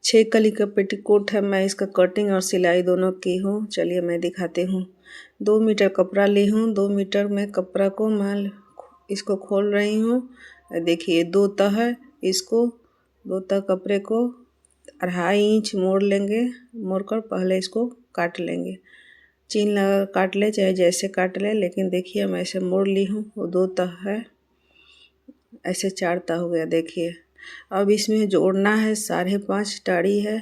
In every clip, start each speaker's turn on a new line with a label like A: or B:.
A: 6 कली का पेटीकोट है। मैं इसका कटिंग और सिलाई दोनों की हूँ। चलिए मैं दिखाती हूँ। 2 मीटर कपड़ा ली हूँ। 2 मीटर में कपड़ा को मैं इसको खोल रही हूँ। देखिए 2 तह है। इसको 2 तह कपड़े को 2.5 इंच मोड़ लेंगे। मोड़कर पहले इसको काट लेंगे। चीन लगा काट ले, चाहे जैसे काट ले, लेकिन देखिए मैं ऐसे मोड़ ली हूँ। वो 2 तह है, ऐसे 4 तह हो गया। देखिए अब इसमें जोड़ना है 5.5 टाड़ी है,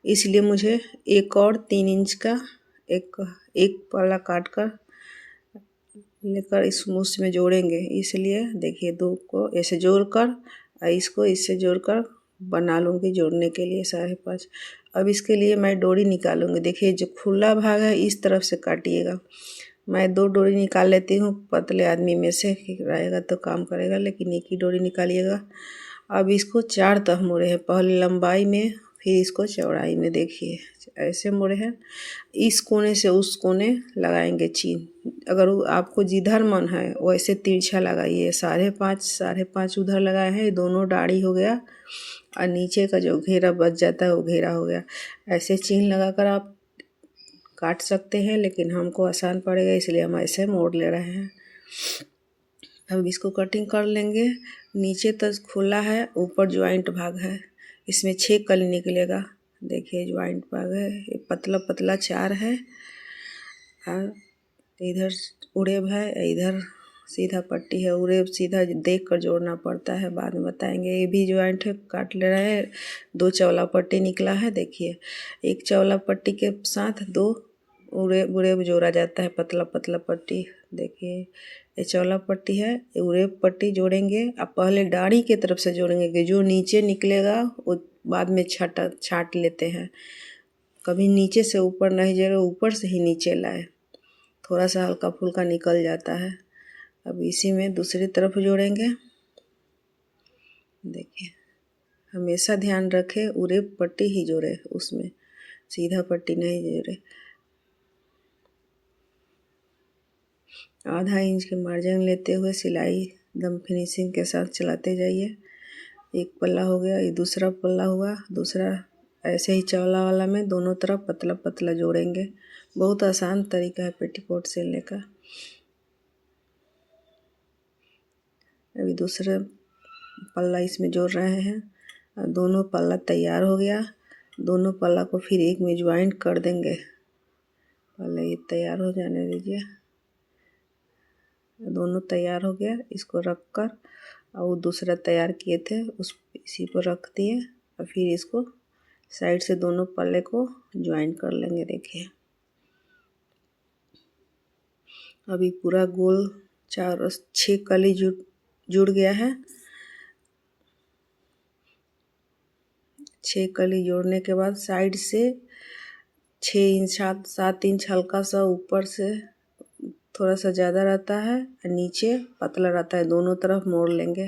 A: इसलिए मुझे एक और 3 इंच का एक पल्ला काट कर लेकर इस मूस में जोड़ेंगे। इसलिए देखिए 2 को ऐसे जोड़कर इसको इससे जोड़कर बना लूँगी जोड़ने के लिए 5.5। अब इसके लिए मैं डोरी निकालूंगी। देखिए जो खुला भाग है इस तरफ से काटिएगा। मैं 2 डोरी निकाल लेती हूँ। पतले आदमी में से रहेगा तो काम करेगा, लेकिन एक ही डोरी निकालिएगा। अब इसको 4 तह मोड़े हैं, पहले लंबाई में फिर इसको चौड़ाई में। देखिए ऐसे मोड़े हैं। इस कोने से उस कोने लगाएंगे चीन। अगर आपको जिधर मन है वैसे तिरछा लगाइए। 5.5 उधर लगाए हैं, दोनों डाढ़ी हो गया और नीचे का जो घेरा बच जाता है वो घेरा हो गया। ऐसे चीन लगाकर आप काट सकते हैं, लेकिन हमको आसान पड़ेगा इसलिए हम ऐसे मोड़ ले रहे हैं। अब इसको कटिंग कर लेंगे। नीचे तक खुला है, ऊपर ज्वाइंट भाग है। इसमें 6 कली निकलेगा। देखिए ज्वाइंट भाग है, ये पतला पतला 4 है और इधर उड़ेब है, इधर सीधा पट्टी है। उड़ेब सीधा देख कर जोड़ना पड़ता है, बाद में बताएंगे। ये भी ज्वाइंट है, काट ले रहे हैं। 2 चौला पट्टी निकला है। देखिए एक चौला पट्टी के साथ 2 उड़ेब जोड़ा जाता है, पतला पतला पट्टी। देखिए ये चौला पट्टी है, ये उड़ेब पट्टी जोड़ेंगे। अब पहले डाढ़ी के तरफ से जोड़ेंगे कि जो नीचे निकलेगा वो बाद में छाट लेते हैं। कभी नीचे से ऊपर नहीं जोड़े, ऊपर से ही नीचे लाए, थोड़ा सा हल्का फुल्का निकल जाता है। अब इसी में दूसरी तरफ जोड़ेंगे। देखिए हमेशा ध्यान रखें उड़ेब पट्टी ही जोड़े, उसमें सीधा पट्टी नहीं जोड़े। 0.5 इंच के मार्जिन लेते हुए सिलाई दम फिनिशिंग के साथ चलाते जाइए। एक पल्ला हो गया, ये दूसरा पल्ला हुआ। दूसरा ऐसे ही चौला वाला में दोनों तरफ पतला पतला जोड़ेंगे। बहुत आसान तरीका है पेटीकोट सिलने का। अभी दूसरा पल्ला इसमें जोड़ रहे हैं और दोनों पल्ला तैयार हो गया। दोनों पल्ला को फिर एक में ज्वाइंट कर देंगे। पहले ये तैयार हो जाने दीजिए। दोनों तैयार हो गया, इसको रख कर और वो दूसरा तैयार किए थे इसी पर रख दिए और फिर इसको साइड से दोनों पल्ले को ज्वाइंट कर लेंगे। देखिए अभी पूरा गोल 6 कली जुड़ गया है। 6 कली जोड़ने के बाद साइड से 6 इंच 7 इंच हल्का सा ऊपर से थोड़ा सा ज़्यादा रहता है और नीचे पतला रहता है। दोनों तरफ मोड़ लेंगे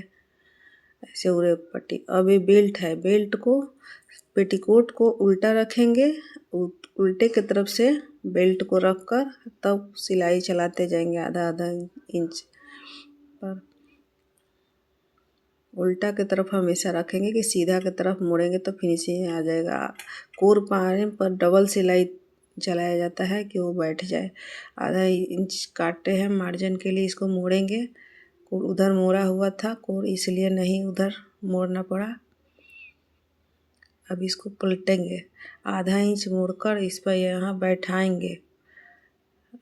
A: ऐसे उड़े पट्टी। अब ये बेल्ट है, बेल्ट को पेटीकोट को उल्टा रखेंगे। उल्टे की तरफ से बेल्ट को रखकर तब सिलाई चलाते जाएंगे आधा इंच पर। उल्टा की तरफ हमेशा रखेंगे कि सीधा की तरफ मोड़ेंगे तो फिनिशिंग आ जाएगा। कोर पाने पर डबल सिलाई चलाया जाता है कि वो बैठ जाए। 0.5 इंच काटे हैं मार्जिन के लिए, इसको मोड़ेंगे। कोर उधर मोड़ा हुआ था कोर, इसलिए नहीं उधर मोड़ना पड़ा। अब इसको पलटेंगे, 0.5 इंच मोड़कर इस पर यहाँ बैठाएंगे।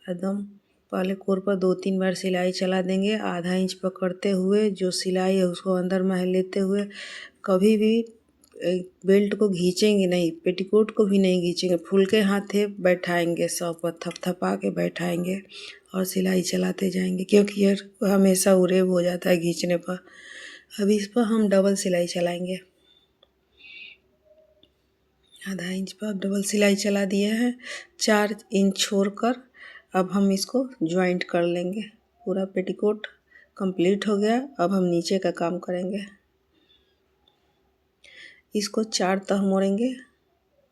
A: एकदम पहले कोर पर 2-3 बार सिलाई चला देंगे। 0.5 इंच पकड़ते हुए जो सिलाई है उसको अंदर में लेते हुए। कभी भी बेल्ट को खींचेंगे नहीं, पेटीकोट को भी नहीं खींचेंगे। फुलके हाथे बैठाएंगे, सब पर थपथपा के बैठाएंगे और सिलाई चलाते जाएंगे, क्योंकि ये हमेशा उरेब हो जाता है खींचने पर। अब इस पर हम डबल सिलाई चलाएंगे। 0.5 इंच पर डबल सिलाई चला दिए हैं। 4 इंच छोड़कर अब हम इसको ज्वाइंट कर लेंगे। पूरा पेटीकोट कंप्लीट हो गया। अब हम नीचे का काम करेंगे। इसको 4 तह मोड़ेंगे।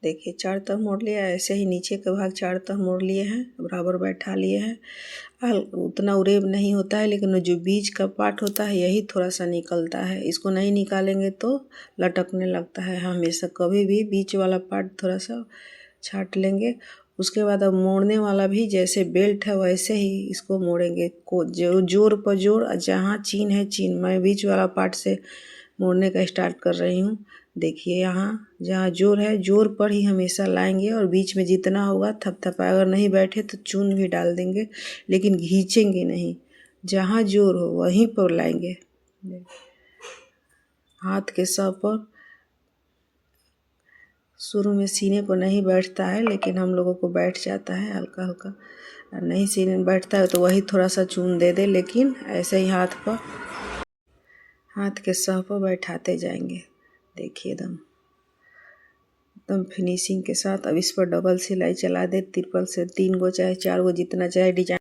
A: देखिए 4 तह मोड़ लिया, ऐसे ही नीचे का भाग 4 तह मोड़ लिए हैं, बराबर बैठा लिए हैं। उतना उरेब नहीं होता है, लेकिन जो बीच का पार्ट होता है यही थोड़ा सा निकलता है। इसको नहीं निकालेंगे तो लटकने लगता है हमेशा। कभी भी बीच वाला पार्ट थोड़ा सा छाट लेंगे। उसके बाद अब मोड़ने वाला भी जैसे बेल्ट है वैसे ही इसको मोड़ेंगे। जोर पर जोर, जहाँ चीन है चीन। मैं बीच वाला पार्ट से मोड़ने का स्टार्ट कर रही हूँ। देखिए यहाँ जहाँ जोर है जोर पर ही हमेशा लाएंगे, और बीच में जितना होगा थपथपा, अगर नहीं बैठे तो चून भी डाल देंगे, लेकिन खींचेंगे नहीं। जहाँ जोर हो वहीं पर लाएंगे। हाथ के सौ पर शुरू में सीने को नहीं बैठता है, लेकिन हम लोगों को बैठ जाता है हल्का हल्का। नहीं सीने में बैठता है तो वही थोड़ा सा चून दे दे, लेकिन ऐसे ही हाथ के सौ पर बैठाते जाएंगे। देखिए एकदम फिनिशिंग के साथ। अब इस पर डबल सिलाई चला दे, ट्रिपल से 3 गो चाहे 4 गो जितना चाहे डिजाइन